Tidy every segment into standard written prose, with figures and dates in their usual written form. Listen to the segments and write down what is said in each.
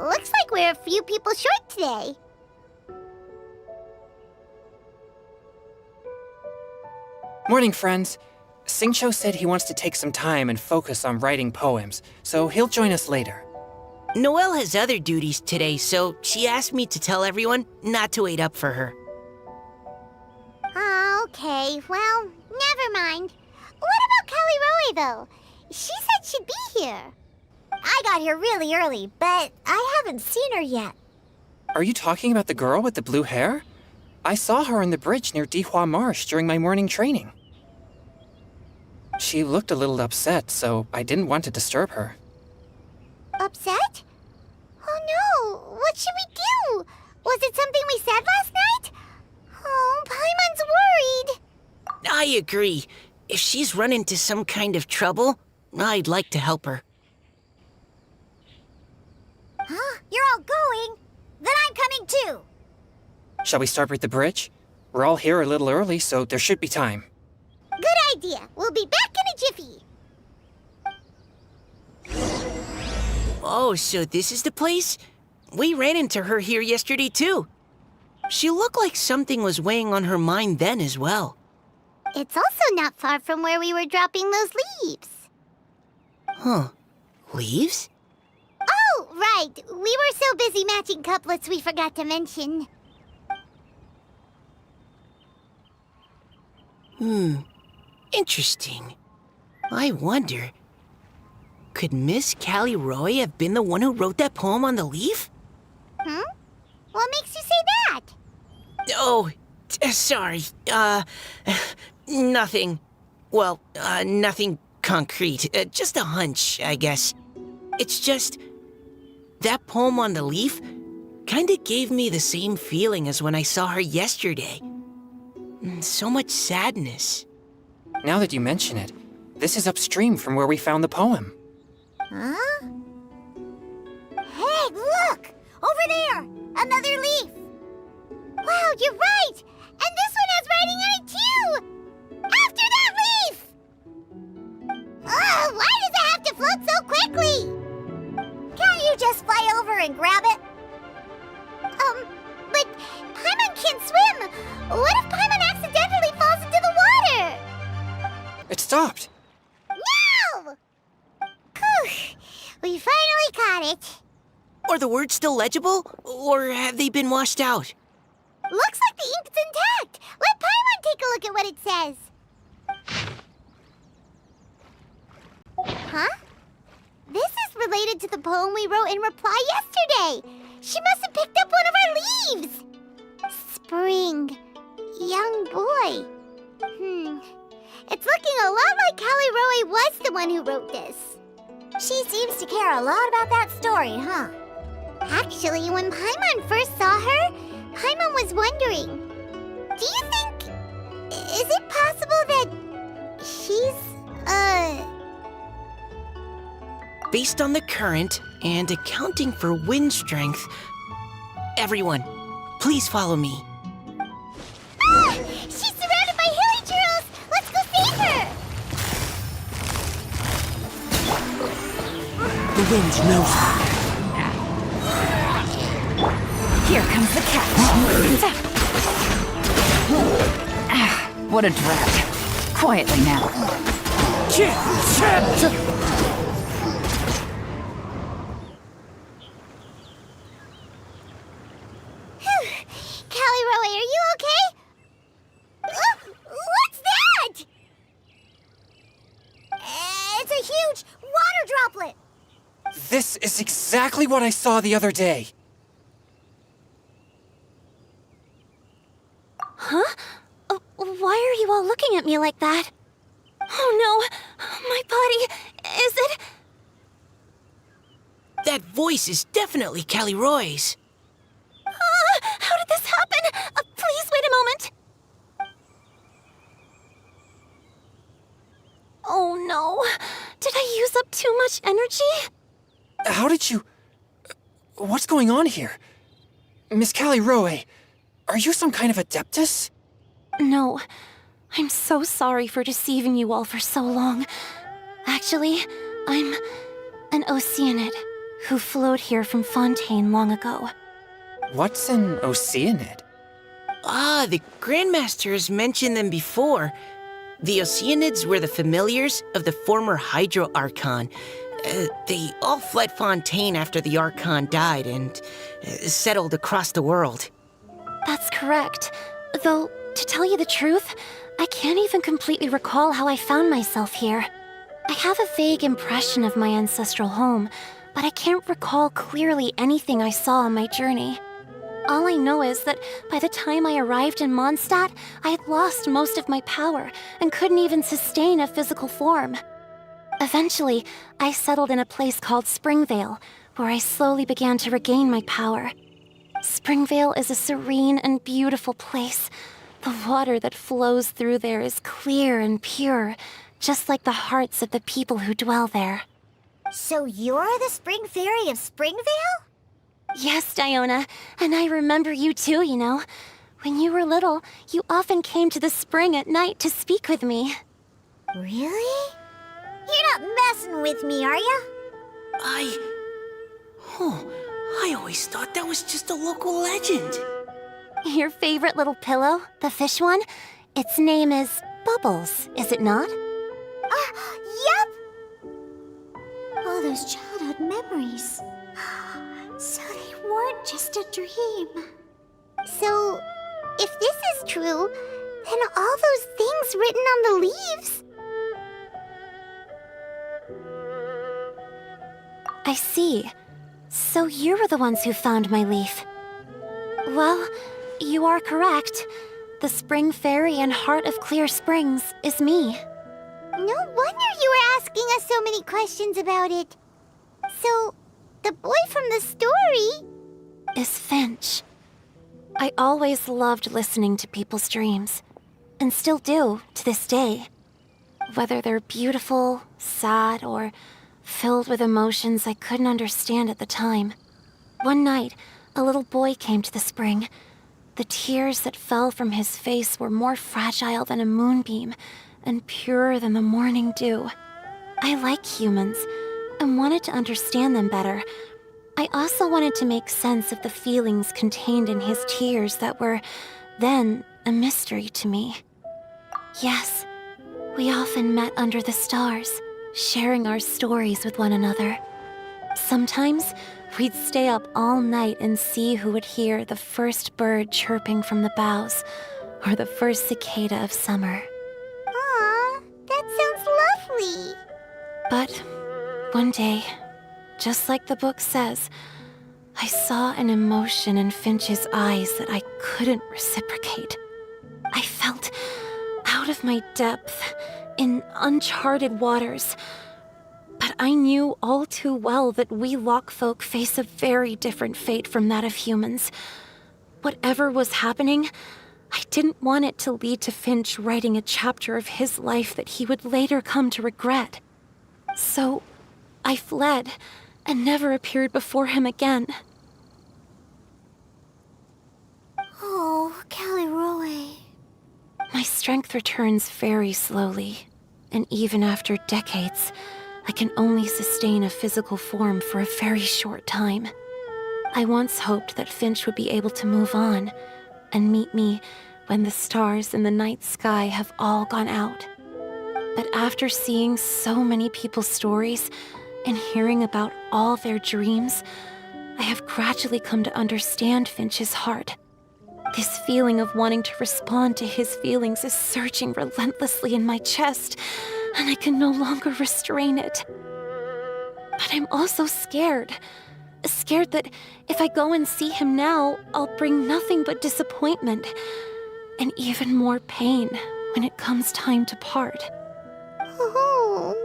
Looks like we're a few people short today. Morning, friends. Singcho said he wants to take some time and focus on writing poems, so he'll join us later. Noelle has other duties today, so she asked me to tell everyone not to wait up for her. Oh, okay. Well, never mind. What about Kelly Roe, though? She said she'd be here. I got here really early, but I haven't seen her yet. Are you talking about the girl with the blue hair? I saw her on the bridge near Dihua Marsh during my morning training. She looked a little upset, so I didn't want to disturb her. Upset? Oh no, what should we do? Was it something we said last night? Oh, Paimon's worried. I agree. If she's run into some kind of trouble, I'd like to help her. Huh? You're all going? Then I'm coming too. Shall we start with the bridge? We're all here a little early, so there should be time. Good idea. We'll be back in a jiffy. Oh, so this is the place? We ran into her here yesterday, too. She looked like something was weighing on her mind then as well. It's also not far from where we were dropping those leaves. Huh. Leaves? Oh, right. We were so busy matching couplets we forgot to mention. Interesting. I wonder, could Miss Callie Roy have been the one who wrote that poem on the leaf? Hmm? What makes you say that? Oh, sorry. Nothing. Well, nothing concrete. Just a hunch, I guess. It's just, that poem on the leaf kinda gave me the same feeling as when I saw her yesterday. So much sadness. Now that you mention it, this is upstream from where we found the poem. Huh? Hey, look! Over there! Another leaf! Wow, you're right! And this one has writing on it too! After that leaf! Ugh, why does it have to float so quickly? Can't you just fly over and grab it? But Paimon can't swim! What if Paimon accidentally falls into the water? It stopped. No! Whew, we finally caught it. Are the words still legible, or have they been washed out? Looks like the ink's intact. Let Paimon take a look at what it says. Huh? This is related to the poem we wrote in reply yesterday. She must have picked up one of our leaves. Spring. Young boy. It's looking a lot like Callie Roe was the one who wrote this. She seems to care a lot about that story, huh? Actually, when Paimon first saw her, Paimon was wondering, do you think... is it possible that she's, Based on the current and accounting for wind strength, everyone, please follow me. Ah! She's surrounded by hilly churls! Let's go save her! The wind knows her. Here comes the catch. Ah, what a drag. Quietly now. Callie Roe, are you okay? What's that? It's a huge water droplet. This is exactly what I saw the other day. Huh? Why are you all looking at me like that? Oh no, my body, is it? That voice is definitely Callie Roy's. How did this happen? Please wait a moment. Oh no, did I use up too much energy? How did you... What's going on here? Miss Callie Roe, are you some kind of adeptus? No. I'm so sorry for deceiving you all for so long. Actually, I'm an Oceanid, who flowed here from Fontaine long ago. What's an Oceanid? Ah, the Grandmaster has mentioned them before. The Oceanids were the familiars of the former Hydro Archon. They all fled Fontaine after the Archon died and settled across the world. That's correct. Though, to tell you the truth, I can't even completely recall how I found myself here. I have a vague impression of my ancestral home, but I can't recall clearly anything I saw on my journey. All I know is that by the time I arrived in Mondstadt, I had lost most of my power and couldn't even sustain a physical form. Eventually, I settled in a place called Springvale, where I slowly began to regain my power. Springvale is a serene and beautiful place. The water that flows through there is clear and pure, just like the hearts of the people who dwell there. So you're the Spring Fairy of Springvale? Yes, Diona, and I remember you too, you know. When you were little, you often came to the spring at night to speak with me. Really? You're not messing with me, are ya? I always thought that was just a local legend. Your favorite little pillow, the fish one? Its name is Bubbles, is it not? Yep! All those childhood memories. So they weren't just a dream. So, if this is true, then all those things written on the leaves... I see. So you were the ones who found my leaf. Well, you are correct. The Spring Fairy and Heart of Clear Springs is me. No wonder you were asking us so many questions about it. So, the boy from the story... Is Finch. I always loved listening to people's dreams, and still do to this day. Whether they're beautiful, sad, or filled with emotions I couldn't understand at the time. One night, a little boy came to the spring. The tears that fell from his face were more fragile than a moonbeam and purer than the morning dew. I like humans and wanted to understand them better. I also wanted to make sense of the feelings contained in his tears that were, then, a mystery to me. Yes, we often met under the stars, sharing our stories with one another. Sometimes, we'd stay up all night and see who would hear the first bird chirping from the boughs, or the first cicada of summer. Aw, that sounds lovely. But one day, just like the book says, I saw an emotion in Finch's eyes that I couldn't reciprocate. I felt out of my depth, in uncharted waters. But I knew all too well that we Lockfolk face a very different fate from that of humans. Whatever was happening, I didn't want it to lead to Finch writing a chapter of his life that he would later come to regret. So, I fled, and never appeared before him again. Oh, Caliroe. My strength returns very slowly, and even after decades, I can only sustain a physical form for a very short time. I once hoped that Finch would be able to move on and meet me when the stars in the night sky have all gone out. But after seeing so many people's stories and hearing about all their dreams, I have gradually come to understand Finch's heart. This feeling of wanting to respond to his feelings is surging relentlessly in my chest, and I can no longer restrain it. But I'm also scared. Scared that if I go and see him now, I'll bring nothing but disappointment, and even more pain when it comes time to part. Oh.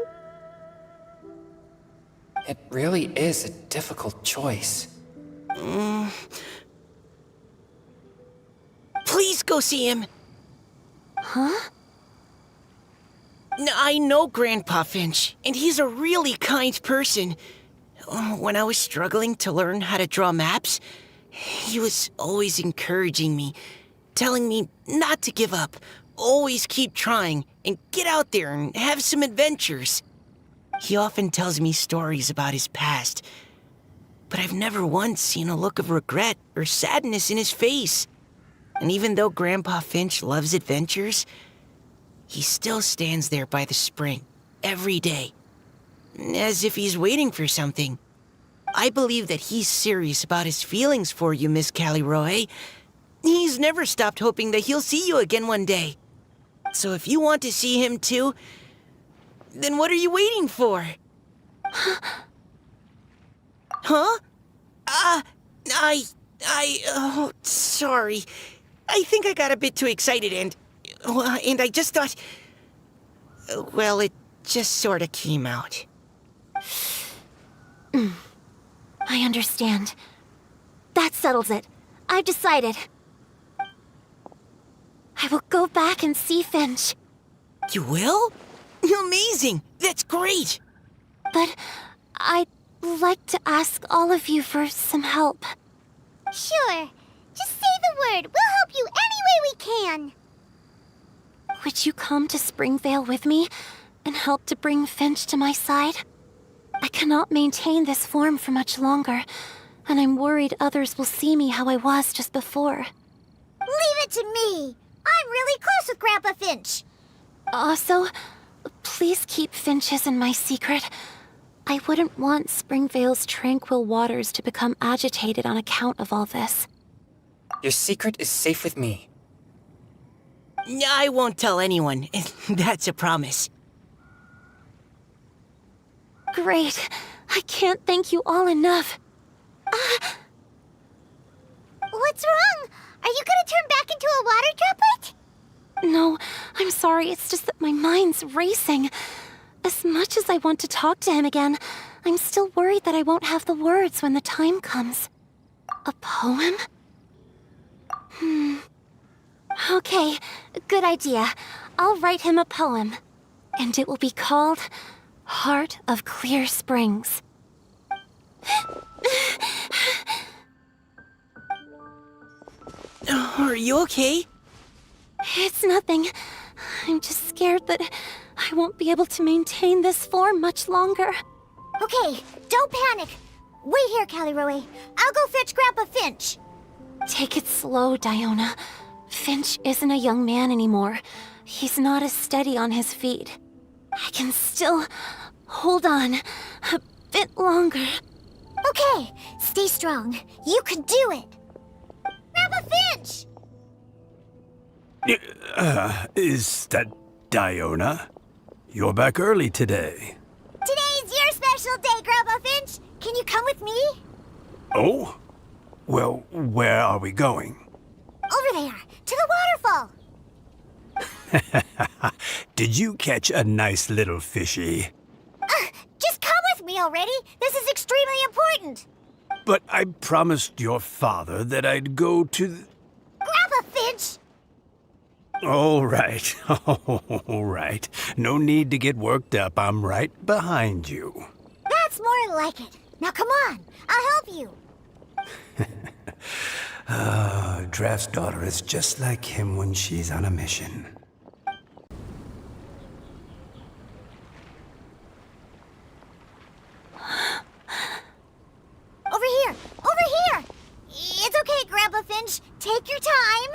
It really is a difficult choice. Please go see him. Huh? I know Grandpa Finch, and he's a really kind person. When I was struggling to learn how to draw maps, he was always encouraging me, telling me not to give up, always keep trying, and get out there and have some adventures. He often tells me stories about his past, but I've never once seen a look of regret or sadness in his face. And even though Grandpa Finch loves adventures, he still stands there by the spring every day, as if he's waiting for something. I believe that he's serious about his feelings for you, Miss Callie Roe. He's never stopped hoping that he'll see you again one day. So if you want to see him too, then what are you waiting for? Huh? Oh, sorry. I think I got a bit too excited and I just thought, well, it just sort of came out. I understand. That settles it. I've decided. I will go back and see Finch. You will? Amazing! That's great! But I'd like to ask all of you for some help. Sure. Just say the word. We'll help you any way we can. Would you come to Springvale with me and help to bring Finch to my side? I cannot maintain this form for much longer, and I'm worried others will see me how I was just before. Leave it to me. I'm really close with Grandpa Finch. Also, please keep Finch's in my secret. I wouldn't want Springvale's tranquil waters to become agitated on account of all this. Your secret is safe with me. I won't tell anyone. That's a promise. Great. I can't thank you all enough. What's wrong? Are you gonna turn back into a water droplet? No, I'm sorry. It's just that my mind's racing. As much as I want to talk to him again, I'm still worried that I won't have the words when the time comes. A poem? Okay, good idea. I'll write him a poem. And it will be called Heart of Clear Springs. Are you okay? It's nothing. I'm just scared that I won't be able to maintain this form much longer. Okay, don't panic. Wait here, Callie Roe. I'll go fetch Grandpa Finch. Take it slow, Diona. Finch isn't a young man anymore. He's not as steady on his feet. I can still hold on a bit longer. Okay, stay strong. You can do it. Grandpa Finch! Is that Diona? You're back early today. Today's your special day, Grandpa Finch. Can you come with me? Oh? Well, where are we going? Over there, to the waterfall. Did you catch a nice little fishy? Just come with me already. This is extremely important. But I promised your father that I'd go to Grandpa Finch! All right, all right. No need to get worked up. I'm right behind you. That's more like it. Now come on, I'll help you. Draft's daughter is just like him when she's on a mission. Over here! Over here! It's okay, Grandpa Finch. Take your time.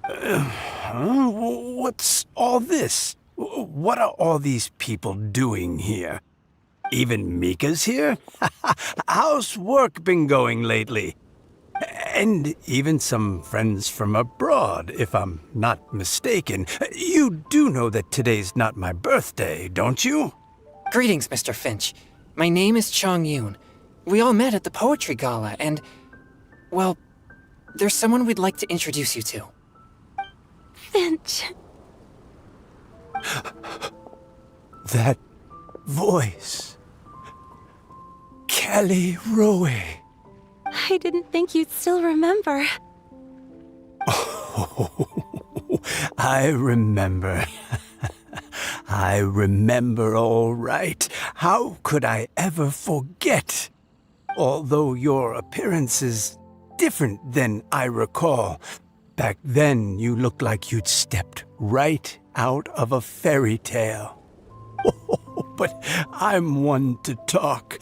Huh? What's all this? What are all these people doing here? Even Mika's here? How's work been going lately? And even some friends from abroad, if I'm not mistaken. You do know that today's not my birthday, don't you? Greetings, Mr. Finch. My name is Chong Yoon. We all met at the poetry gala, and, well, there's someone we'd like to introduce you to. Finch. That voice. Callie Roe. I didn't think you'd still remember. Oh, I remember. I remember all right. How could I ever forget? Although your appearance is different than I recall. Back then, you looked like you'd stepped right out of a fairy tale. But I'm one to talk.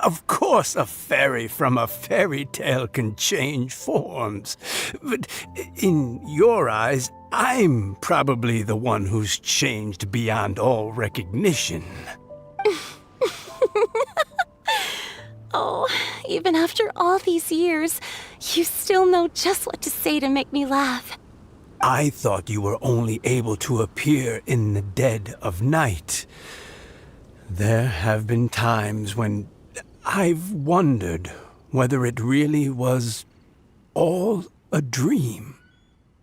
Of course, a fairy from a fairy tale can change forms. But in your eyes, I'm probably the one who's changed beyond all recognition. Oh, even after all these years, you still know just what to say to make me laugh. I thought you were only able to appear in the dead of night. There have been times when I've wondered whether it really was all a dream.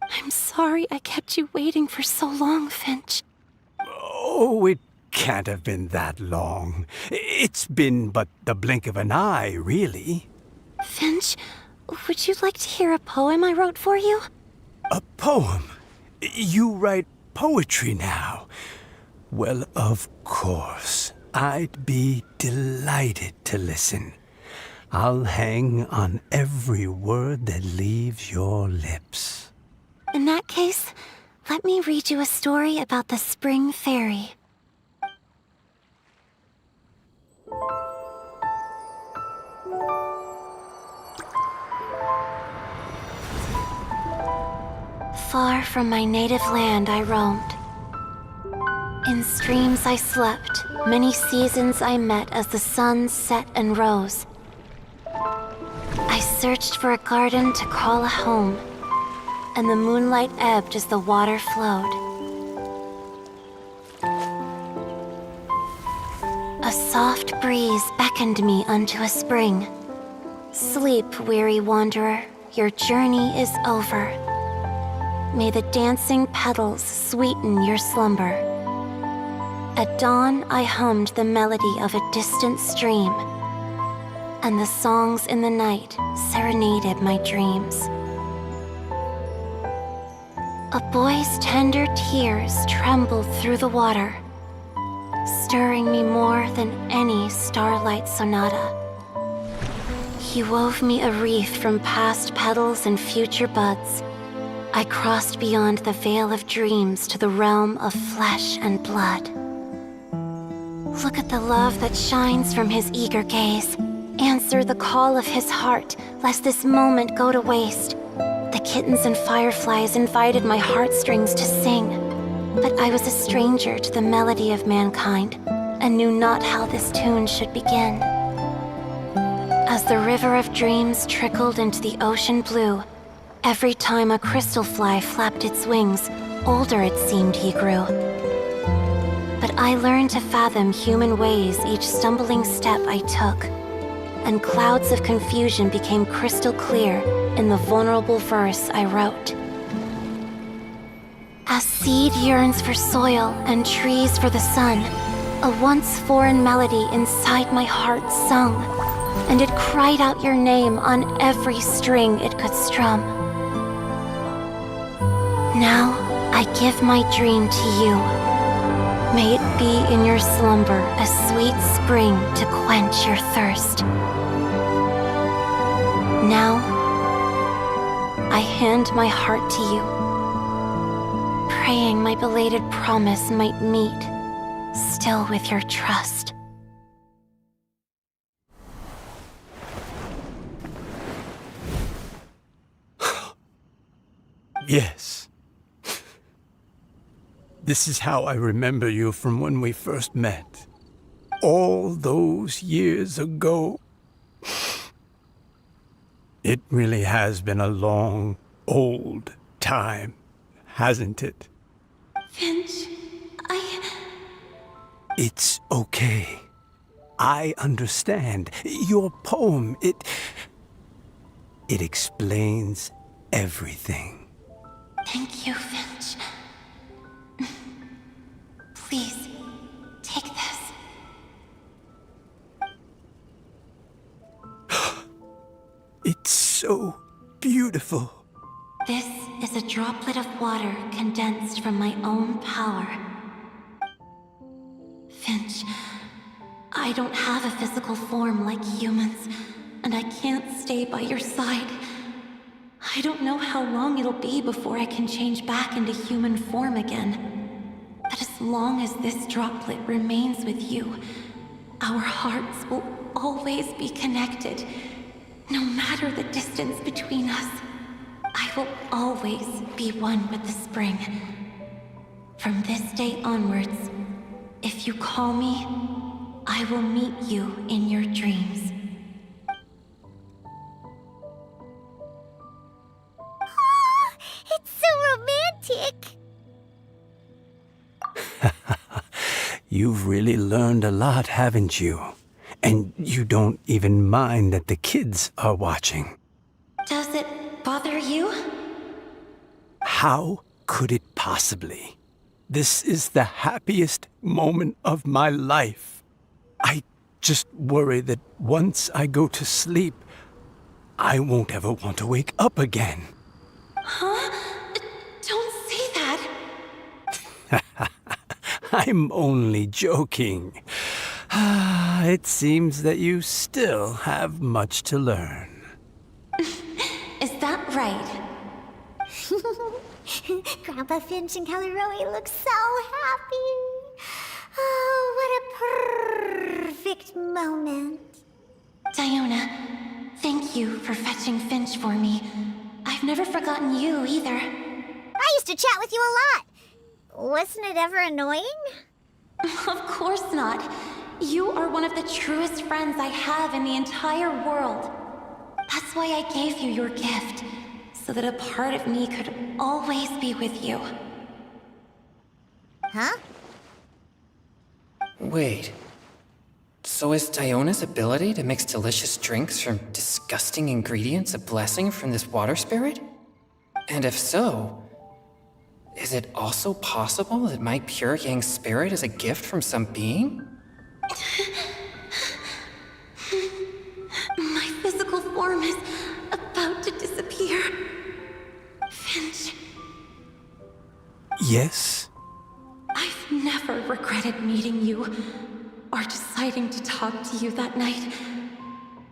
I'm sorry I kept you waiting for so long, Finch. Oh, it can't have been that long. It's been but the blink of an eye, really. Finch, would you like to hear a poem I wrote for you? A poem? You write poetry now? Well, of course. I'd be delighted to listen. I'll hang on every word that leaves your lips. In that case, let me read you a story about the Spring Fairy. Far from my native land I roamed. In streams I slept, many seasons I met as the sun set and rose. I searched for a garden to call a home, and the moonlight ebbed as the water flowed. A soft breeze beckoned me unto a spring. Sleep, weary wanderer, your journey is over. May the dancing petals sweeten your slumber. At dawn, I hummed the melody of a distant stream, and the songs in the night serenaded my dreams. A boy's tender tears trembled through the water, stirring me more than any starlight sonata. He wove me a wreath from past petals and future buds. I crossed beyond the veil of dreams to the realm of flesh and blood. Look at the love that shines from his eager gaze. Answer the call of his heart, lest this moment go to waste. The kittens and fireflies invited my heartstrings to sing, but I was a stranger to the melody of mankind, and knew not how this tune should begin. As the river of dreams trickled into the ocean blue, every time a crystal fly flapped its wings, older it seemed he grew. But I learned to fathom human ways each stumbling step I took, and clouds of confusion became crystal clear in the vulnerable verse I wrote. As seed yearns for soil and trees for the sun, a once foreign melody inside my heart sung, and it cried out your name on every string it could strum. Now I give my dream to you. May it be in your slumber a sweet spring to quench your thirst. Now, I hand my heart to you, praying my belated promise might meet, still with your trust. Yes. This is how I remember you from when we first met. All those years ago. It really has been a long, old time, hasn't it? Finch, It's okay. I understand. Your poem, it explains everything. Thank you, Finch. Please, take this. It's so beautiful. This is a droplet of water condensed from my own power. Finch, I don't have a physical form like humans, and I can't stay by your side. I don't know how long it'll be before I can change back into human form again. But as long as this droplet remains with you, our hearts will always be connected, no matter the distance between us. I will always be one with the spring. From this day onwards, if you call me, I will meet you in your dreams. Oh, it's so romantic. You've really learned a lot, haven't you? And you don't even mind that the kids are watching. Does it bother you? How could it possibly? This is the happiest moment of my life. I just worry that once I go to sleep, I won't ever want to wake up again. Huh? Don't say that. I'm only joking. It seems that you still have much to learn. Is that right? Grandpa Finch and Kelly Rowie look so happy. Oh, what a perfect moment. Diona, thank you for fetching Finch for me. I've never forgotten you either. I used to chat with you a lot. Wasn't it ever annoying? Of course not. You are one of the truest friends I have in the entire world. That's why I gave you your gift, so that a part of me could always be with you. Huh? Wait. So is Diona's ability to mix delicious drinks from disgusting ingredients a blessing from this water spirit? And if so, is it also possible that my pure yang spirit is a gift from some being? My physical form is about to disappear. Finch, Yes? I've never regretted meeting you or deciding to talk to you that night.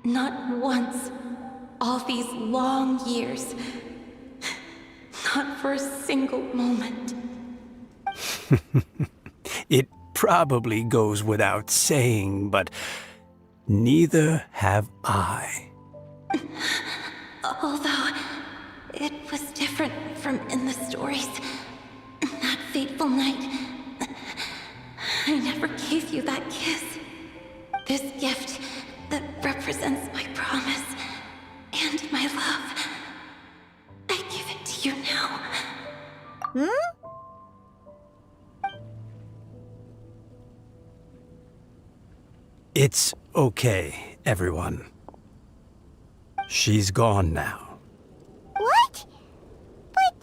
Not once. All these long years. Not for a single moment. It probably goes without saying, but neither have I. Although, it was different from in the stories. That fateful night, I never gave you that kiss. This gift that represents my promise and my love. I give it to you now. It's okay, everyone. She's gone now. What? But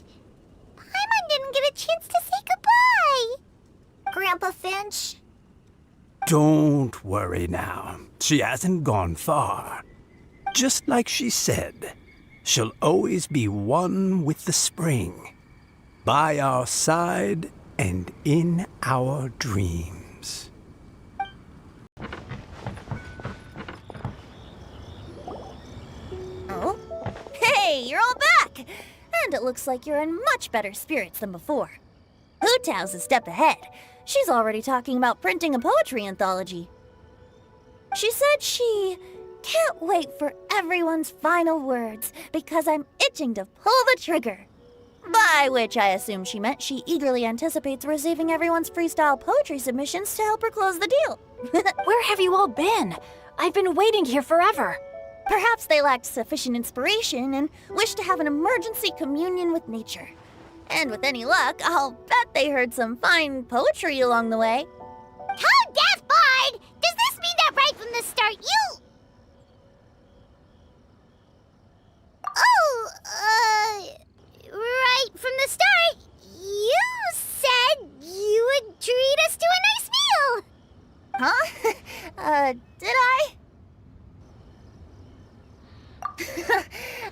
Paimon didn't get a chance to say goodbye. Grandpa Finch? Don't worry now. She hasn't gone far. Just like she said, she'll always be one with the spring. By our side and in our dreams. Oh? Hey, you're all back! And it looks like you're in much better spirits than before. Hu Tao's a step ahead. She's already talking about printing a poetry anthology. She said she can't wait for everyone's final words because I'm itching to pull the trigger. By which I assume she meant she eagerly anticipates receiving everyone's freestyle poetry submissions to help her close the deal. Where have you all been? I've been waiting here forever. Perhaps they lacked sufficient inspiration and wished to have an emergency communion with nature. And with any luck, I'll bet they heard some fine poetry along the way. Toad Death Bard! Does this mean that right from the start you... Oh, right from the start, you said you would treat us to a nice meal! Huh? Did I?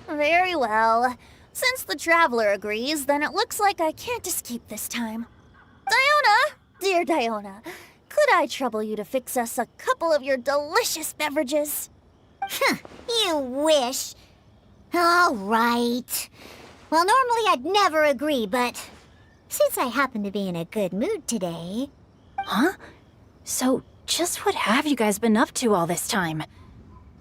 Very well. Since the Traveler agrees, then it looks like I can't escape this time. Diona! Dear Diona, could I trouble you to fix us a couple of your delicious beverages? You wish. All right. Well, normally I'd never agree, but since I happen to be in a good mood today... Huh? So, Just what have you guys been up to all this time?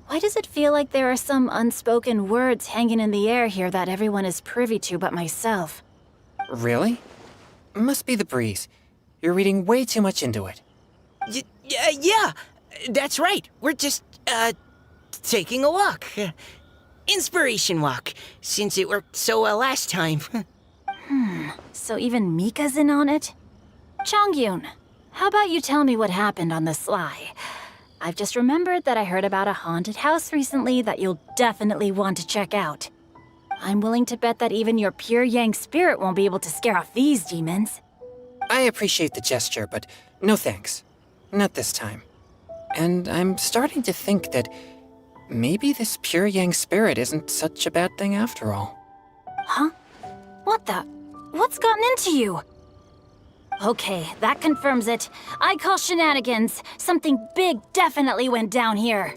Why does it feel like there are some unspoken words hanging in the air here that everyone is privy to but myself? Really? Must be the breeze. You're reading way too much into it. Yeah, that's right. We're just, taking a walk. Inspiration walk, since it worked so well last time. So even Mika's in on it? Chongyun, how about you tell me what happened on the sly? I've just remembered that I heard about a haunted house recently that you'll definitely want to check out. I'm willing to bet that even your pure Yang spirit won't be able to scare off these demons. I appreciate the gesture, but no thanks. Not this time. And I'm starting to think that maybe this pure Yang spirit isn't such a bad thing after all. Huh? What the? What's gotten into you? Okay, that confirms it. I call shenanigans. Something big definitely went down here.